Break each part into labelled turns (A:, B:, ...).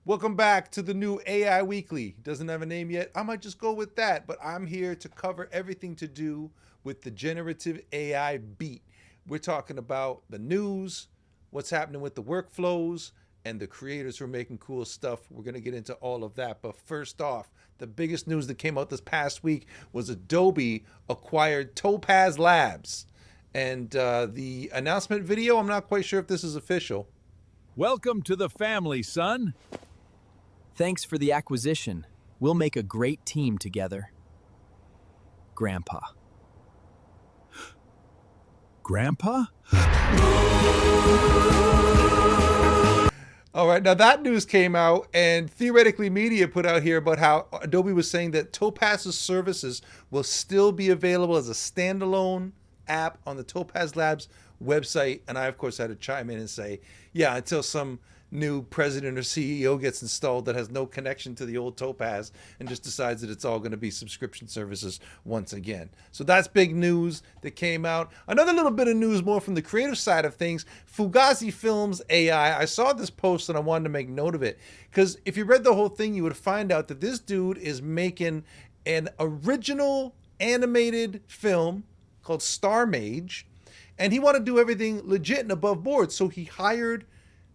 A: Welcome back to the new AI Weekly. Doesn't have a name yet. I might just go with that, but I'm here to cover everything to do with the generative AI beat. We're talking about the news, what's happening with the workflows, and the creators who are making cool stuff. We're going to get into all of that. But first off, the biggest news that came out this past week was Adobe acquired Topaz Labs. And the announcement video, I'm not quite sure if this is official.
B: Welcome to the family, son.
C: Thanks for the acquisition. We'll make a great team together. Grandpa.
B: Grandpa?
A: All right, now that news came out, and Theoretically Media put out here about how Adobe was saying that Topaz's services will still be available as a standalone app on the Topaz Labs website. And I, of course, had to chime in and say, yeah, until some new president or CEO gets installed that has no connection to the old Topaz and just decides that it's all going to be subscription services once again. So that's big news that came out. Another little bit of news more from the creative side of things. Fugazi Films AI. I saw this post and I wanted to make note of it because if you read the whole thing, you would find out that this dude is making an original animated film called Star Mage, and he wanted to do everything legit and above board. So he hired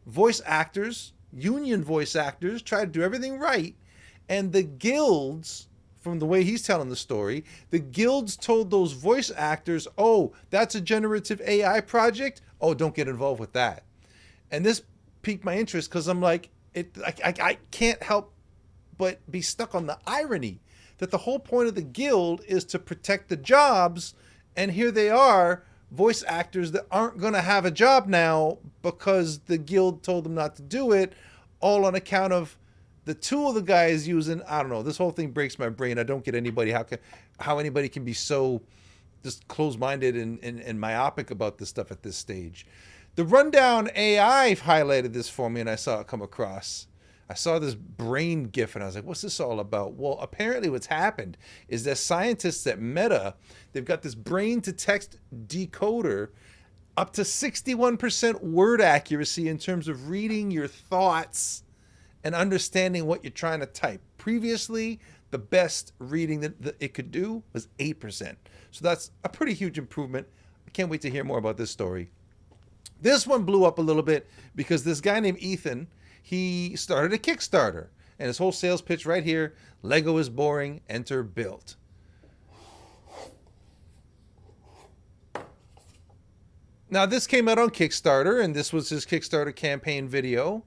A: voice actors, union voice actors, tried to do everything right. And the guilds, from the way he's telling the story, the guilds told those voice actors, oh, that's a generative AI project. Oh, don't get involved with that. And this piqued my interest because I'm like, I can't help but be stuck on the irony that the whole point of the guild is to protect the jobs. And here they are, voice actors that aren't going to have a job now because the guild told them not to do it, all on account of the tool the guy is using. I don't know. This whole thing breaks my brain. I don't get anybody how anybody can be so just closed-minded and myopic about this stuff at this stage. The Rundown AI highlighted this for me, and I saw it come across. I saw this brain GIF and I was like, what's this all about? Well, apparently what's happened is that scientists at Meta, they've got this brain to text decoder up to 61% word accuracy in terms of reading your thoughts and understanding what you're trying to type. Previously, the best reading that it could do was 8%. So that's a pretty huge improvement. I can't wait to hear more about this story. This one blew up a little bit because this guy named Ethan, he started a Kickstarter, and his whole sales pitch right here: Lego is boring, enter built. Now this came out on Kickstarter, and this was his Kickstarter campaign video.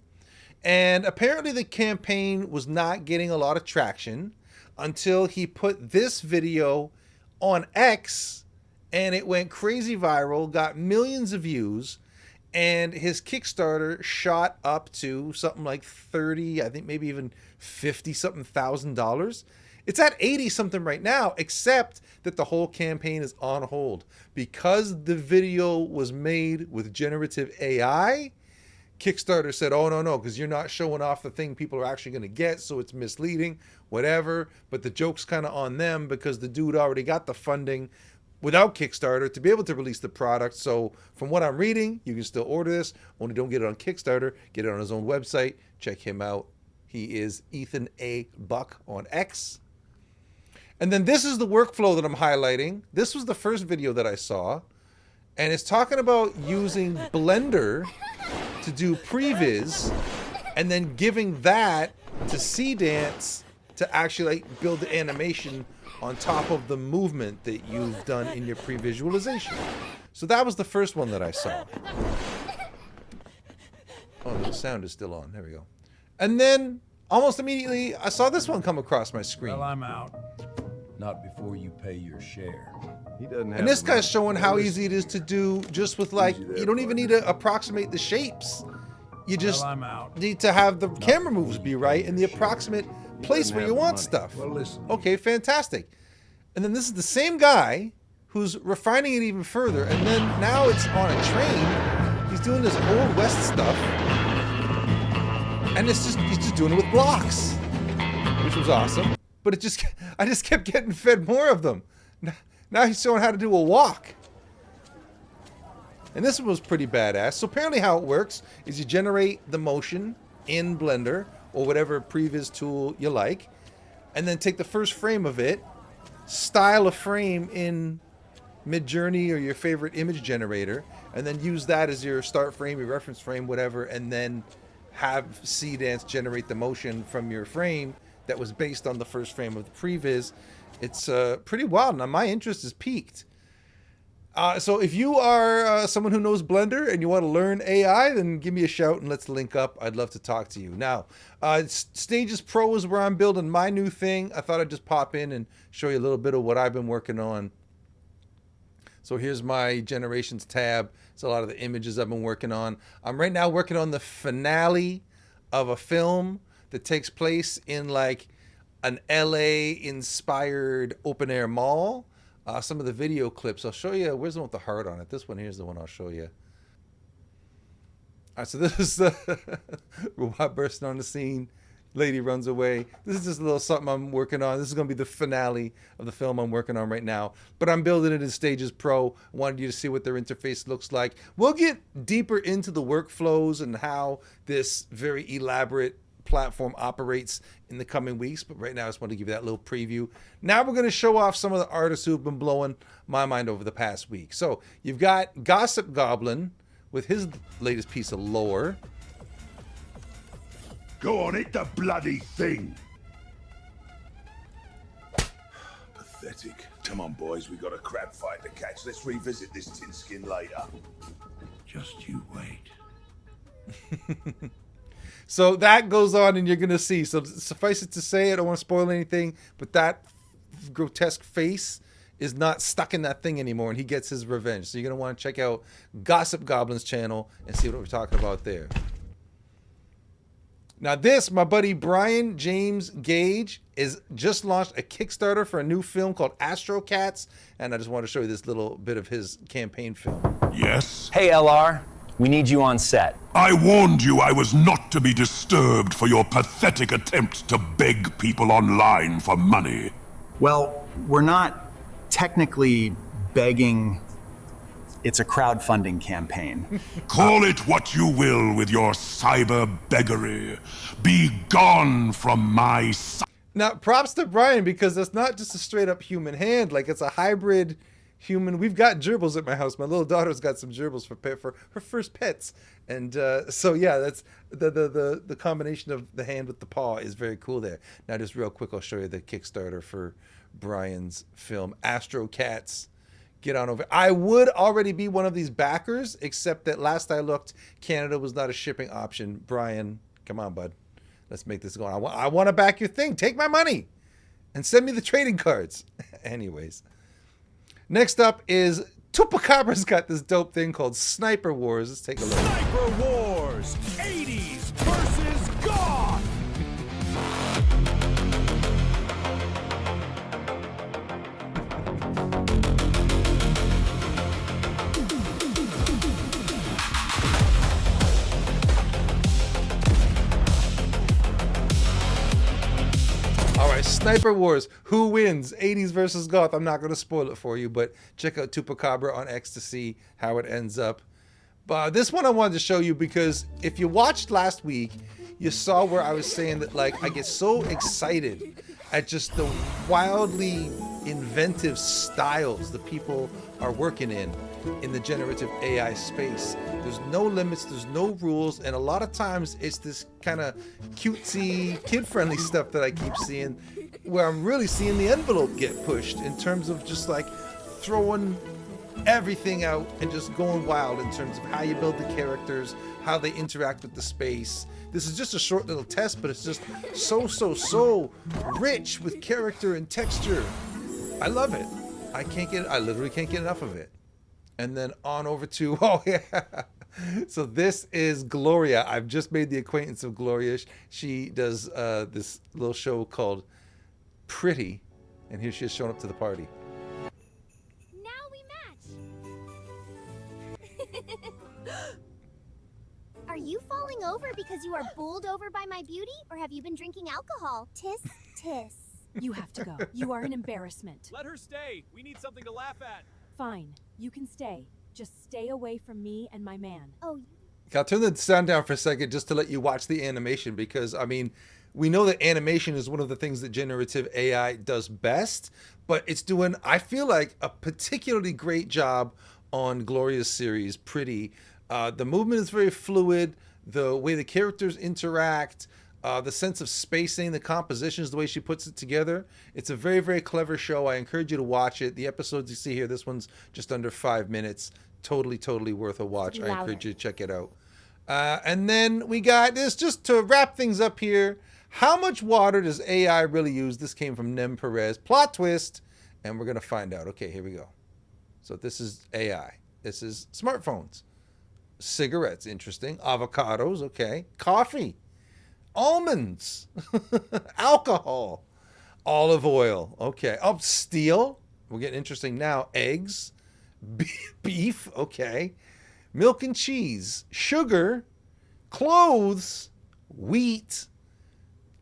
A: And apparently the campaign was not getting a lot of traction until he put this video on X, and it went crazy viral, got millions of views. And his Kickstarter shot up to something like 30, I think maybe even 50 something $1,000. It's at 80 something right now, except that the whole campaign is on hold because the video was made with generative AI. Kickstarter said, oh, no, because you're not showing off the thing people are actually going to get, so it's misleading, whatever. But the joke's kind of on them because the dude already got the funding without Kickstarter to be able to release the product. So from what I'm reading, you can still order this, only don't get it on Kickstarter, get it on his own website. Check him out. He is Ethan A. Buck on X. And then this is the workflow that I'm highlighting. This was the first video that I saw, and it's talking about using Blender to do previz and then giving that to Seedance to actually build the animation on top of the movement that you've done in your pre-visualization. So that was the first one that I saw. Oh, the sound is still on. There we go. And then almost immediately, I saw this one come across my screen.
B: Well, I'm out. Not before you pay your share.
D: He doesn't have
A: And this guy's showing how easy it is to do just with like, you don't even need to approximate the shapes. You just
B: I'm out.
A: need to have the camera moves be right and the approximate place where you want stuff.
D: Well, listen.
A: Okay, fantastic. And then this is the same guy who's refining it even further. And then now it's on a train. He's doing this Old West stuff. And he's just doing it with blocks, which was awesome. But I just kept getting fed more of them. Now he's showing how to do a walk. And this one was pretty badass. So apparently how it works is you generate the motion in Blender or whatever previz tool you like, and then take the first frame of it, style a frame in Midjourney or your favorite image generator, and then use that as your start frame, your reference frame, whatever, and then have Seedance generate the motion from your frame that was based on the first frame of the previz. It's pretty wild. Now my interest is piqued. So if you are someone who knows Blender and you want to learn AI, then give me a shout and let's link up. I'd love to talk to you. Now, Stages Pro is where I'm building my new thing. I thought I'd just pop in and show you a little bit of what I've been working on. So here's my Generations tab. It's a lot of the images I've been working on. I'm right now working on the finale of a film that takes place in like an LA inspired open air mall. Some of the video clips I'll show you. Where's the one with the heart on it? This one here's the one I'll show you. All right, so this is the robot bursting on the scene. Lady runs away. This is just a little something I'm working on. This is going to be the finale of the film I'm working on right now. But I'm building it in Stages Pro. I wanted you to see what their interface looks like. We'll get deeper into the workflows and how this very elaborate platform operates in the coming weeks, but right now I just want to give you that little preview. Now we're going to show off some of the artists who've been blowing my mind over the past week. So you've got Gossip Goblin with his latest piece of lore.
D: Go on, hit the bloody thing. Pathetic. Come on, boys, we got a crab fight to catch. Let's revisit this tin skin later. Just you wait.
A: So that goes on and you're going to see. So suffice it to say, I don't want to spoil anything, but that grotesque face is not stuck in that thing anymore and he gets his revenge. So you're going to want to check out Gossip Goblin's channel and see what we're talking about there. Now this, my buddy Brian James Gage, is just launched a Kickstarter for a new film called Astro Cats, and I just want to show you this little bit of his campaign film.
D: Yes?
E: Hey, LR. We need you on set.
D: I warned you I was not to be disturbed for your pathetic attempt to beg people online for money.
E: Well, we're not technically begging. It's a crowdfunding campaign.
D: Call it what you will with your cyber beggary. Be gone from my sight.
A: Now, props to Brian, because it's not just a straight up human hand. Like, it's a hybrid human. We've got gerbils at my house. My little daughter's got some gerbils for her first pets. And so, yeah, that's the combination of the hand with the paw is very cool there. Now, just real quick, I'll show you the Kickstarter for Brian's film, Astro Cats. Get on over. I would already be one of these backers, except that last I looked, Canada was not a shipping option. Brian, come on, bud. Let's make this go on. I want to back your thing. Take my money and send me the trading cards. Anyways. Next up is Tupacabra's got this dope thing called Sniper Wars. Let's take a look.
B: Sniper Wars, 80s versus God.
A: All right, Sniper Wars. Who wins? 80s versus goth. I'm not going to spoil it for you, but check out Tupacabra on X to see how it ends up. But this one I wanted to show you because if you watched last week, you saw where I was saying that, like, I get so excited at just the wildly inventive styles the people are working in the generative AI space. There's no limits, there's no rules, and a lot of times it's this kind of cutesy, kid-friendly stuff that I keep seeing, where I'm really seeing the envelope get pushed in terms of just like throwing everything out and just going wild in terms of how you build the characters, how they interact with the space. This is just a short little test, but it's just so rich with character and texture. I love it. I literally can't get enough of it. And then on over to, oh yeah. So this is Gloria. I've just made the acquaintance of Gloria. She does this little show called Pretty. And here she is showing up to the party.
F: Now we match. Are you falling over because you are bowled over by my beauty, or have you been drinking alcohol? Tis, tis.
G: You have to go. You are an embarrassment.
H: Let her stay. We need something to laugh at.
G: Fine. You can stay. Just stay away from me and my man.
F: Oh,
A: I'll turn the sound down for a second just to let you watch the animation, because I mean, we know that animation is one of the things that generative AI does best, but it's doing, I feel like, a particularly great job on Gloria's series, Pretty. The movement is very fluid. The way the characters interact, the sense of spacing, the compositions, the way she puts it together. It's a very, very clever show. I encourage you to watch it. The episodes you see here, this one's just under 5 minutes. Totally, totally worth a watch. I encourage you to check it out. And then we got this, just to wrap things up here. How much water does AI really use? This came from Nem Perez. Plot twist. And we're going to find out. Okay, here we go. So this is AI. This is smartphones. Cigarettes, interesting. Avocados, okay. Coffee. Almonds. Alcohol. Olive oil, okay. Oh, steel. We're getting interesting now. Eggs. Beef, okay. Milk and cheese. Sugar. Clothes. Wheat.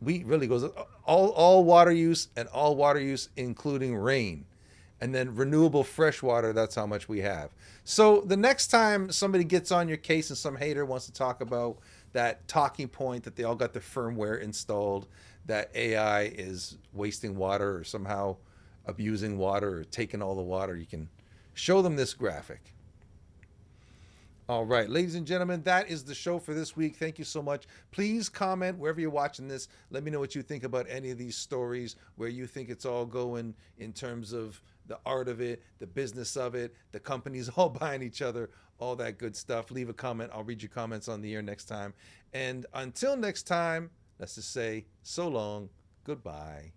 A: Wheat really goes all water use, and all water use including rain. And then renewable fresh water, that's how much we have. So the next time somebody gets on your case and some hater wants to talk about that talking point that they all got the firmware installed, that AI is wasting water or somehow abusing water or taking all the water, you can show them this graphic. All right, ladies and gentlemen, that is the show for this week. Thank you so much. Please comment wherever you're watching this. Let me know what you think about any of these stories, where you think it's all going in terms of the art of it, the business of it, the companies all buying each other, all that good stuff. Leave a comment. I'll read your comments on the air next time. And until next time, let's just say so long, goodbye.